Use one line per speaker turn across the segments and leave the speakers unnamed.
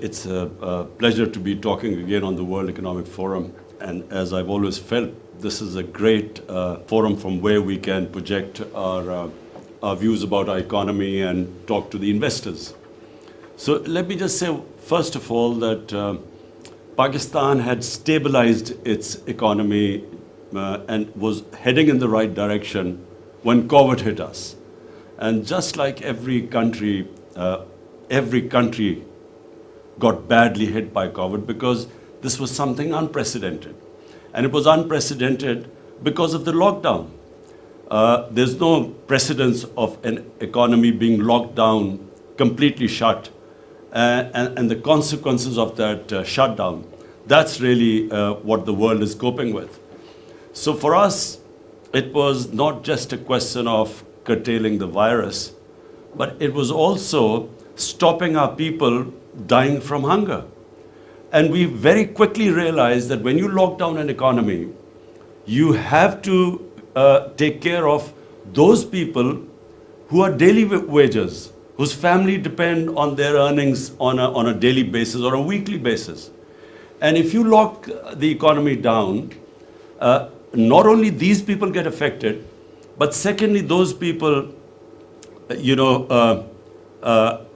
It's a pleasure to be talking again on the World Economic Forum, and as I've always felt, this is a great forum from where we can project our views about our economy and talk to the investors. So let me just say, first of all, that Pakistan had stabilized its economy and was heading in the right direction when COVID hit us. And just like every country got badly hit by COVID because this was something unprecedented. And it was unprecedented because of the lockdown. There's no precedence of an economy being locked down, completely shut, and the consequences of that shutdown. That's really what the world is coping with. So for us, it was not just a question of curtailing the virus, but it was also stopping our people dying from hunger. And we very quickly realized that when you lock down an economy, you have to take care of those people who are daily wagers, whose family depend on their earnings on a daily basis or a weekly basis. And if you lock the economy down, not only these people get affected, but secondly, those people,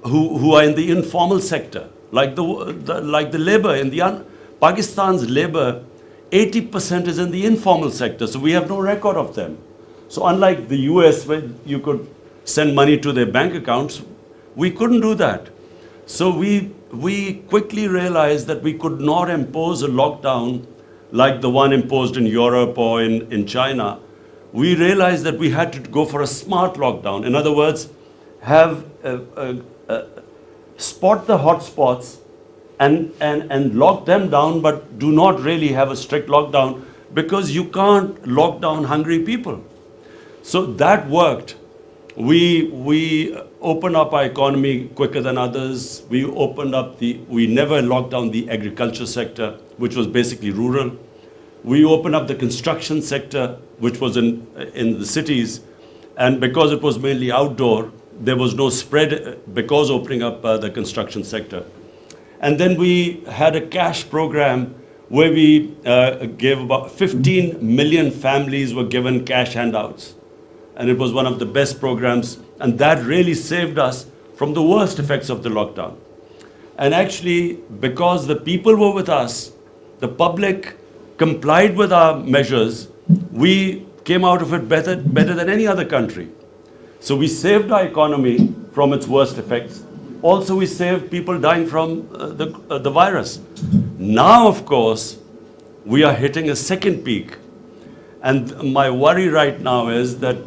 who are in the informal sector, like the labor in the Pakistan's labor, 80% is in the informal sector. So we have no record of them. So unlike the US, where you could send money to their bank accounts, we couldn't do that. So we quickly realized that we could not impose a lockdown like the one imposed in Europe or in China. We realized that we had to go for a smart lockdown. In other words, have spot the hotspots and lock them down, but do not really have a strict lockdown, because you can't lock down hungry people. So that worked. We opened up our economy quicker than others. We never locked down the agriculture sector, which was basically rural. We opened up the construction sector, which was in the cities, and because it was mainly outdoor, there was no spread because opening up the construction sector. And then we had a cash program where we gave about 15 million families were given cash handouts. And it was one of the best programs, and that really saved us from the worst effects of the lockdown. And actually, because the people were with us, the public complied with our measures, we came out of it better than any other country. So we saved our economy from its worst effects. Also, we saved people dying from the virus. Now, of course, we are hitting a second peak. And my worry right now is that,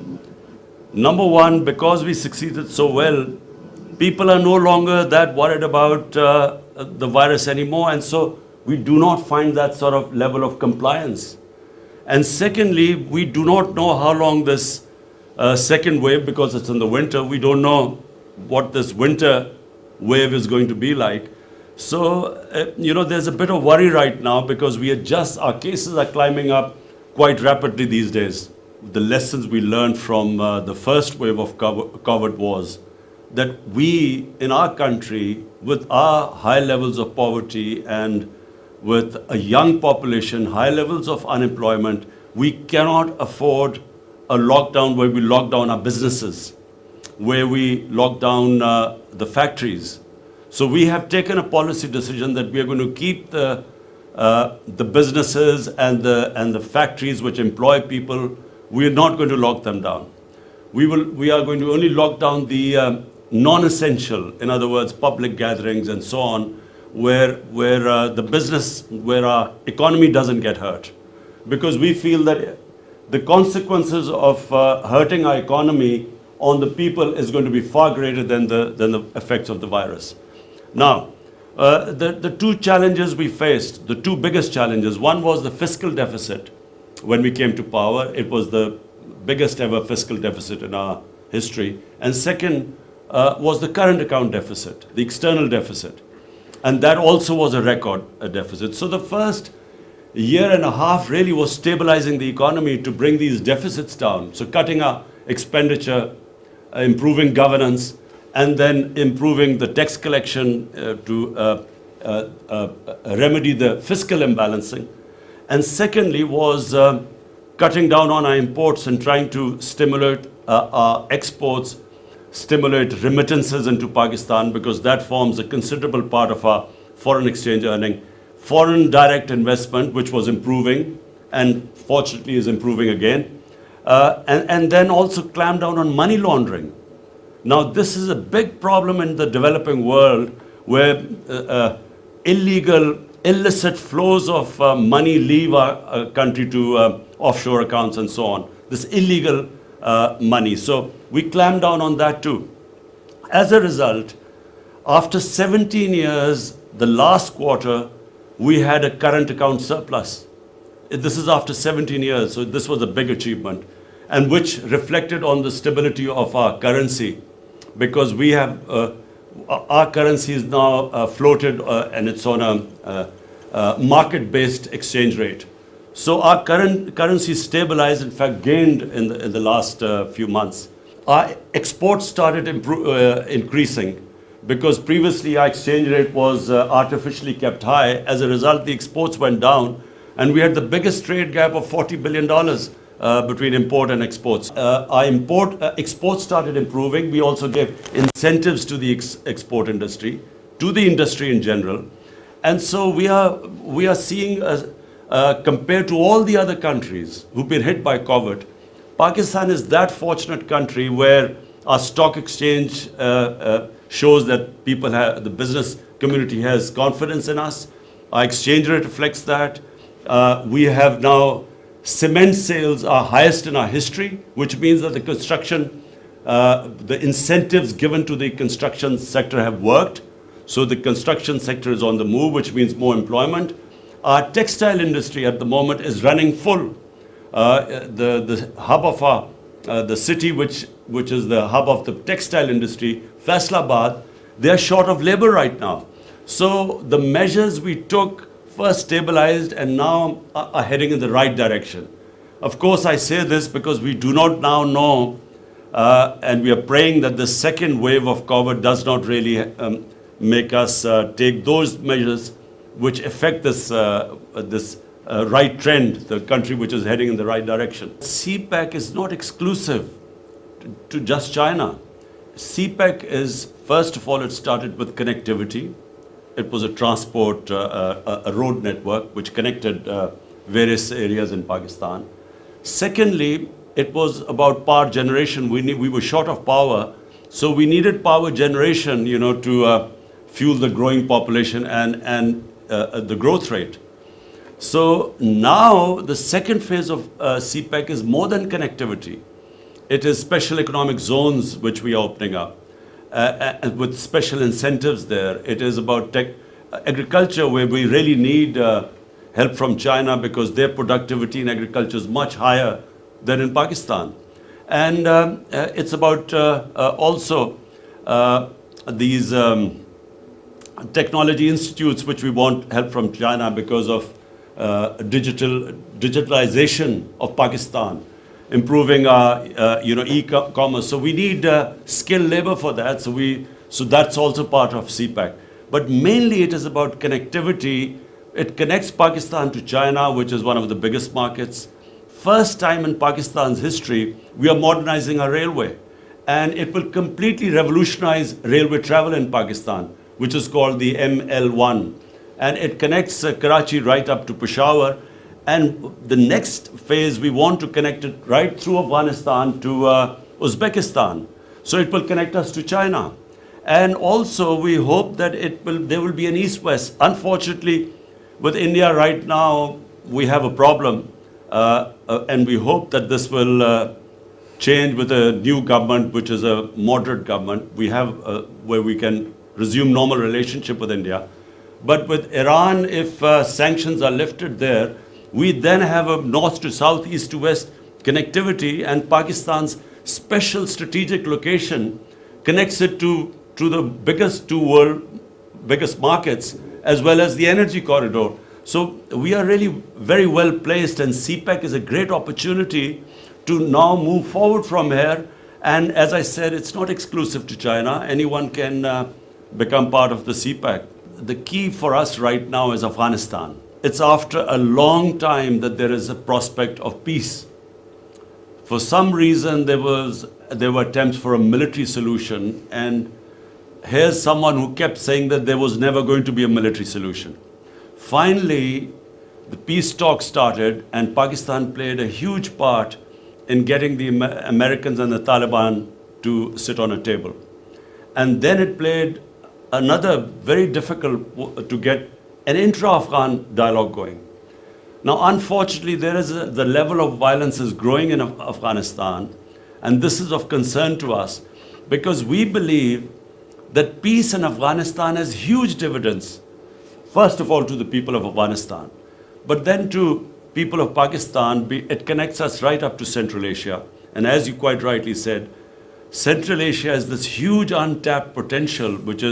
number one, because we succeeded so well, people are no longer that worried about the virus anymore. And so we do not find that sort of level of compliance. And secondly, we do not know how long this second wave, because it's in the winter, we don't know what this winter wave is going to be like. So, there's a bit of worry right now, because our cases are climbing up quite rapidly these days. The lessons we learned from the first wave of COVID was that we, in our country, with our high levels of poverty and with a young population, high levels of unemployment, we cannot afford a lockdown where we lock down our businesses, where we lock down the factories. So we have taken a policy decision that we are going to keep the businesses and the factories which employ people. We are not going to lock them down. We are going to only lock down the non-essential, in other words, public gatherings and so on, where our economy doesn't get hurt, because we feel that the consequences of hurting our economy on the people is going to be far greater than the effects of the virus. Now, the two challenges we faced, the two biggest challenges, one was the fiscal deficit. When we came to power, it was the biggest ever fiscal deficit in our history. And second was the current account deficit, the external deficit. And that also was a record deficit. So the first year and a half really was stabilizing the economy to bring these deficits down. So cutting our expenditure, improving governance, and then improving the tax collection to remedy the fiscal imbalancing. And secondly was cutting down on our imports and trying to stimulate our exports, stimulate remittances into Pakistan, because that forms a considerable part of our foreign exchange earning. Foreign direct investment, which was improving and fortunately is improving again. And then also clamp down on money laundering. Now, this is a big problem in the developing world where illegal, illicit flows of money leave our country to offshore accounts and so on. This illegal money. So we clamp down on that too. As a result, after 17 years, the last quarter, we had a current account surplus. This is after 17 years, so this was a big achievement, and which reflected on the stability of our currency, because we have our currency is now floated and it's on a market-based exchange rate. So our current currency stabilized, in fact gained in the last few months. Our exports started increasing, because previously our exchange rate was artificially kept high. As a result, the exports went down, and we had the biggest trade gap of $40 billion between import and exports. Our exports started improving. We also gave incentives to the export industry, to the industry in general. And so we are seeing, compared to all the other countries who've been hit by COVID, Pakistan is that fortunate country where our stock exchange shows that the business community has confidence in us. Our exchange rate reflects that. We have now cement sales are highest in our history, which means that the incentives given to the construction sector have worked. So the construction sector is on the move, which means more employment. Our textile industry at the moment is running full. The hub of the city, which is the hub of the textile industry, Faisalabad, they are short of labor right now. So the measures we took first stabilized and now are heading in the right direction. Of course, I say this because we do not now know, and we are praying that the second wave of COVID does not really make us take those measures which affect this right trend, the country which is heading in the right direction. CPEC is not exclusive to just China. CPEC is, first of all, it started with connectivity. It was a transport, a road network which connected various areas in Pakistan. Secondly, it was about power generation. We were short of power, so we needed power generation, to fuel the growing population and the growth rate. So now the second phase of CPEC is more than connectivity. It is special economic zones which we are opening up. With special incentives there. It is about agriculture, where we really need help from China because their productivity in agriculture is much higher than in Pakistan. And it's about also these technology institutes which we want help from China because of digitalization of Pakistan, improving our e-commerce. So we need skilled labor for that. So that's also part of CPEC. But mainly it is about connectivity. It connects Pakistan to China, which is one of the biggest markets. First time in Pakistan's history, we are modernizing our railway. And it will completely revolutionize railway travel in Pakistan, which is called the ML1. And it connects Karachi right up to Peshawar. And the next phase, we want to connect it right through Afghanistan to Uzbekistan. So it will connect us to China. And also we hope that there will be an east-west. Unfortunately, with India right now, we have a problem. And we hope that this will change with a new government, which is a moderate government. We have where we can resume normal relationship with India. But with Iran, if sanctions are lifted there, we then have a north to south, east to west connectivity, and Pakistan's special strategic location connects it to the biggest markets, as well as the energy corridor. So we are really very well placed, and CPEC is a great opportunity to now move forward from here. And as I said, it's not exclusive to China. Anyone can become part of the CPEC. the key for us right now is Afghanistan. It's after a long time that there is a prospect of peace. For some reason, there were attempts for a military solution, and here's someone who kept saying that there was never going to be a military solution. Finally, the peace talks started, and Pakistan played a huge part in getting the Americans and the Taliban to sit on a table. And then it played another very difficult to get an intra-Afghan dialogue going. Now, unfortunately, the level of violence is growing in Afghanistan, and this is of concern to us because we believe that peace in Afghanistan has huge dividends, first of all to the people of Afghanistan, but then to people of Pakistan. It connects us right up to Central Asia. And as you quite rightly said, Central Asia has this huge untapped potential, which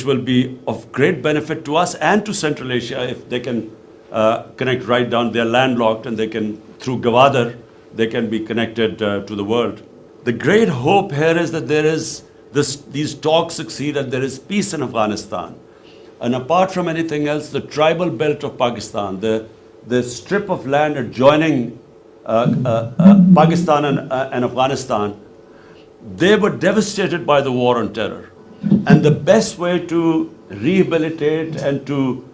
will be of great benefit to us and to Central Asia if they can connect right down. They're landlocked, and they can, through Gwadar, they can be connected to the world. The great hope here is that these talks succeed and there is peace in Afghanistan. And apart from anything else, the tribal belt of Pakistan, the strip of land adjoining Pakistan and Afghanistan, they were devastated by the war on terror. And the best way to rehabilitate and to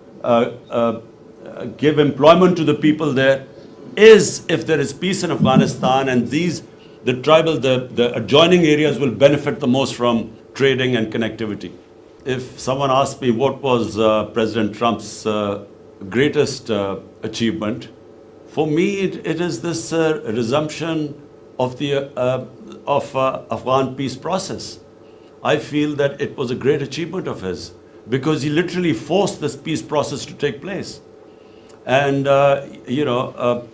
give employment to the people there is if there is peace in Afghanistan, and the adjoining areas will benefit the most from trading and connectivity. If someone asked me what was President Trump's greatest achievement, for me it is this resumption of the Afghan peace process. I feel that it was a great achievement of his because he literally forced this peace process to take place. And the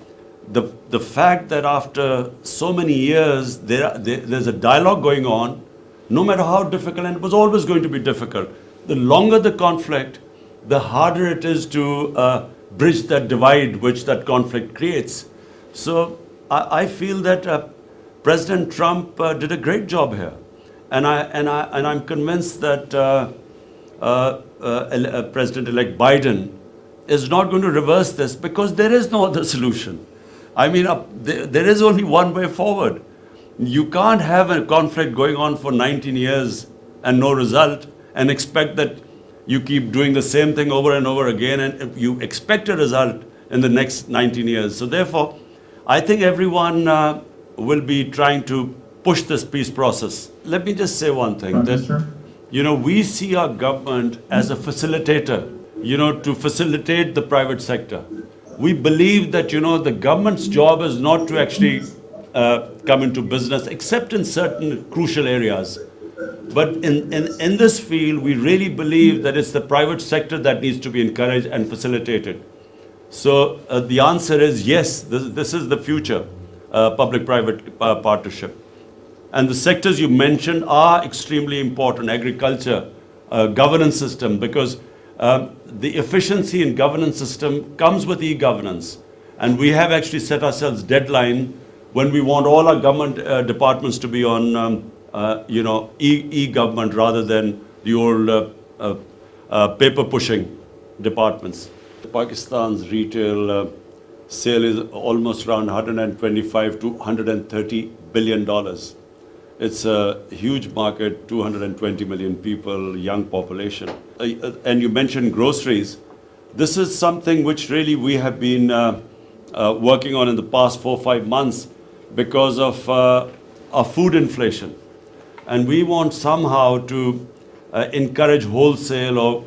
fact that after so many years there's a dialogue going on, no matter how difficult, and it was always going to be difficult, the longer the conflict, the harder it is to bridge that divide which that conflict creates. So I feel that President Trump did a great job here. And I'm convinced that President-elect Biden is not going to reverse this because there is no other solution. I mean, there is only one way forward. You can't have a conflict going on for 19 years and no result and expect that you keep doing the same thing over and over again and you expect a result in the next 19 years. So therefore, I think everyone will be trying to push this peace process. Let me just say one thing, that we see our government as a facilitator, to facilitate the private sector. We believe that, the government's job is not to actually come into business, except in certain crucial areas. But in this field, we really believe that it's the private sector that needs to be encouraged and facilitated. So the answer is yes, this is the future, public-private partnership. And the sectors you mentioned are extremely important: agriculture, governance system, because the efficiency in governance system comes with e-governance. And we have actually set ourselves deadline when we want all our government departments to be on e-government rather than the old paper-pushing departments. Pakistan's retail sale is almost around 125 to 130 billion dollars. It's a huge market, 220 million people, young population. And you mentioned groceries. This is something which really we have been working on in the past 4 or 5 months because of our food inflation. And we want somehow to encourage wholesale, or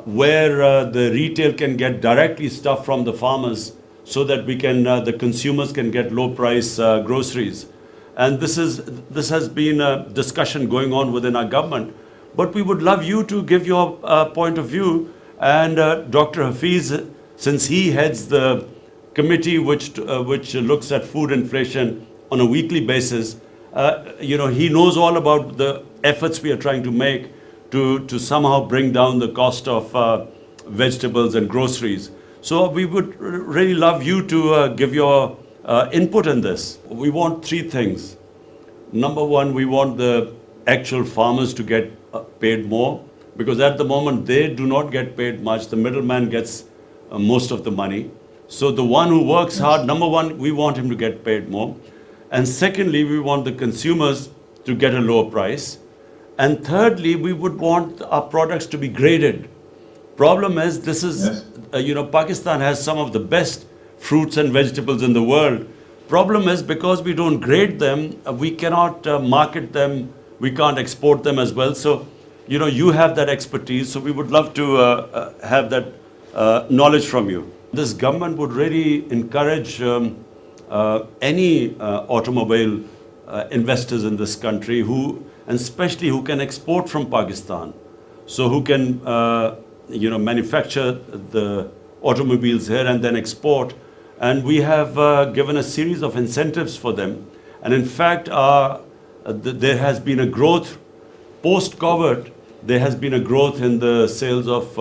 where the retail can get directly stuff from the farmers so that the consumers can get low price groceries. And this has been a discussion going on within our government. But we would love you to give your point of view. And Dr. Hafiz, since he heads the committee which looks at food inflation on a weekly basis, he knows all about the efforts we are trying to make to somehow bring down the cost of vegetables and groceries. So we would really love you to give your input in this. We want 3 things. Number one, we want the actual farmers to get paid more, because at the moment they do not get paid much. The middleman gets most of the money. So the one who works hard, number one, we want him to get paid more. And secondly, we want the consumers to get a lower price. And thirdly, we would want our products to be graded. Problem is, this is, Pakistan has some of the best fruits and vegetables in the world. Problem is, because we don't grade them, we cannot market them, we can't export them as well. So, you have that expertise, so we would love to have that knowledge from you. This government would really encourage any automobile investors in this country and especially who can export from Pakistan. So who can, manufacture the automobiles here and then export. And we have given a series of incentives for them. And in fact, there has been a growth, post-COVID, there has been a growth in the sales of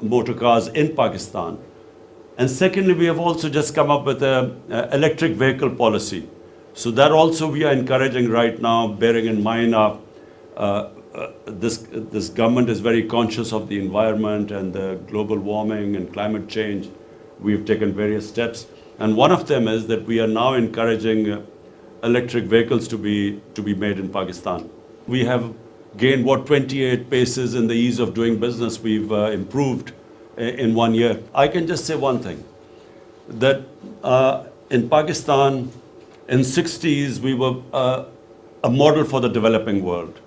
motor cars in Pakistan. And secondly, we have also just come up with an electric vehicle policy. So that also we are encouraging right now, bearing in mind this government is very conscious of the environment and the global warming and climate change. We've taken various steps. And one of them is that we are now encouraging electric vehicles to be made in Pakistan. We have gained 28 paces in the ease of doing business. We've improved in 1 year. I can just say one thing, that in Pakistan, in 60s, we were a model for the developing world.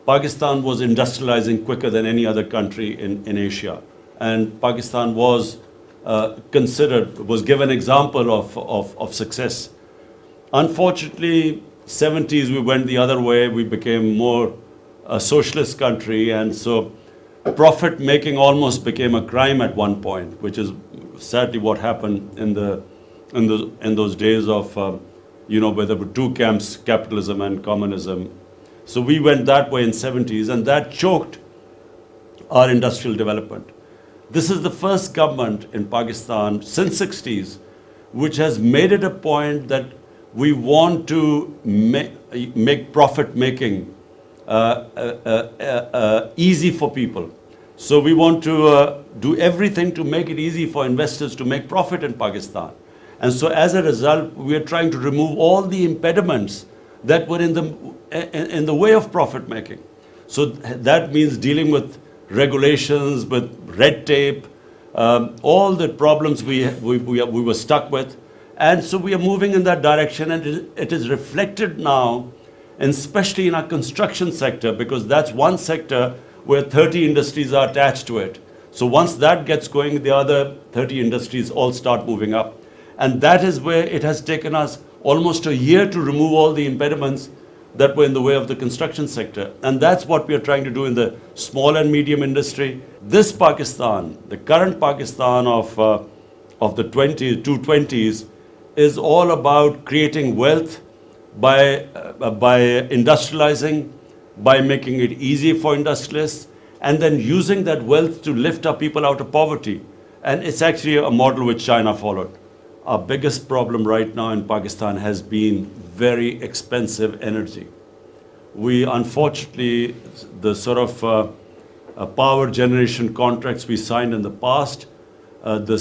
Pakistan was industrializing quicker than any other country in Asia. And Pakistan was given example of success. Unfortunately, 70s, we went the other way. We became more a socialist country, and so profit making almost became a crime at one point, which is sadly what happened in those days of where there were two camps, capitalism and communism. So we went that way in 70s, and that choked our industrial development. This is the first government in Pakistan since 60s which has made it a point that we want to make profit making easy for people. So we want to do everything to make it easy for investors to make profit in Pakistan. And so as a result, we are trying to remove all the impediments that were in the way of profit making. So that means dealing with regulations, with red tape, all the problems we were stuck with. And so we are moving in that direction, and it is reflected now, and especially in our construction sector, because that's one sector where 30 industries are attached to it. So once that gets going, the other 30 industries all start moving up. And that is where it has taken us almost a year to remove all the impediments that were in the way of the construction sector. And that's what we are trying to do in the small and medium industry. This Pakistan, the current Pakistan of the 220s, is all about creating wealth by industrializing, by making it easy for industrialists, and then using that wealth to lift our people out of poverty. And it's actually a model which China followed. Our biggest problem right now in Pakistan has been very expensive energy. We unfortunately, the sort of power generation contracts we signed in the past, the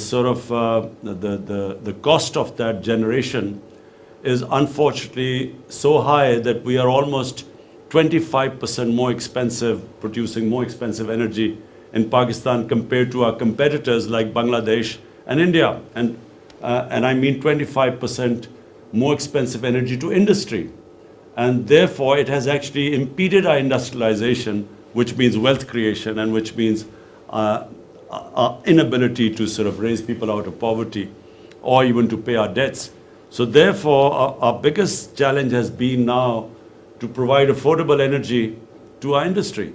cost of that generation is unfortunately so high that we are almost 25% more expensive, producing more expensive energy in Pakistan compared to our competitors like Bangladesh and India. And I mean 25% more expensive energy to industry. And therefore, it has actually impeded our industrialization, which means wealth creation, and which means our inability to sort of raise people out of poverty or even to pay our debts. So therefore, our biggest challenge has been now to provide affordable energy to our industry.